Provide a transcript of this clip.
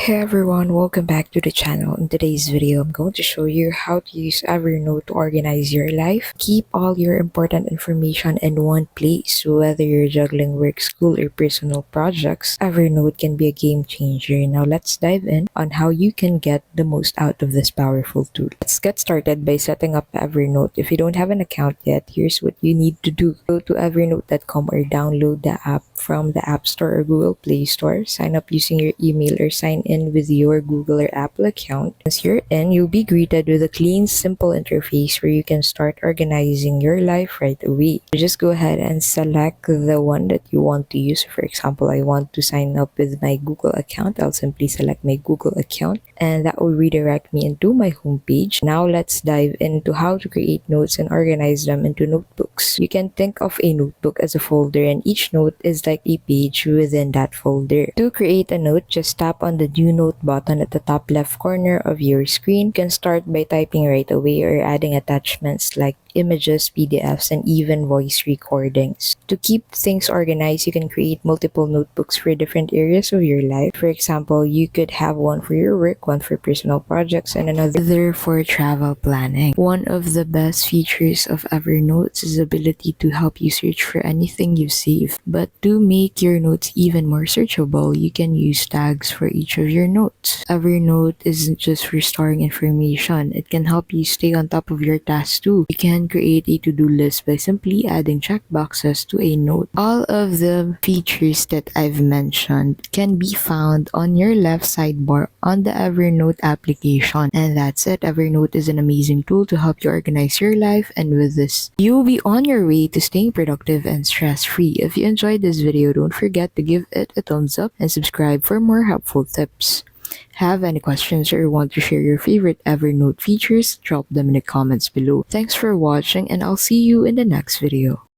Hey everyone, welcome back to the channel. In today's video, I'm going to show you how to use Evernote to organize your life. Keep all your important information in one place. Whether you're juggling work, school, or personal projects, Evernote can be a game changer. Now let's dive in on how you can get the most out of this powerful tool. Let's get started by setting up Evernote. If you don't have an account yet, here's what you need to do. Go to evernote.com or download the app from the App Store or Google Play Store. Sign up using your email or sign in with your Google or Apple account. Once you're in, you'll be greeted with a clean, simple interface where you can start organizing your life right away. So just go ahead and select the one that you want to use. For example, I want to sign up with my Google account. I'll simply select my Google account and that will redirect me into my homepage. Now let's dive into how to create notes and organize them into notebooks. You can think of a notebook as a folder and each note is like a page within that folder. To create a note, just tap on the New Note button at the top left corner of your screen. You can start by typing right away or adding attachments like images, PDFs, and even voice recordings. To keep things organized, you can create multiple notebooks for different areas of your life. For example, you could have one for your work, one for personal projects, and another for travel planning. One of the best features of Evernote is the ability to help you search for anything you save. But to make your notes even more searchable, you can use tags for each of your notes. Evernote isn't just for storing information, it can help you stay on top of your tasks too. You can create a to-do list by simply adding checkboxes to a note. All of the features that I've mentioned can be found on your left sidebar on the Evernote application. And that's it. Evernote is an amazing tool to help you organize your life, and with this, you'll be on your way to staying productive and stress-free. If you enjoyed this video, don't forget to give it a thumbs up and subscribe for more helpful tips. Have any questions or want to share your favorite Evernote features? Drop them in the comments below. Thanks for watching and I'll see you in the next video.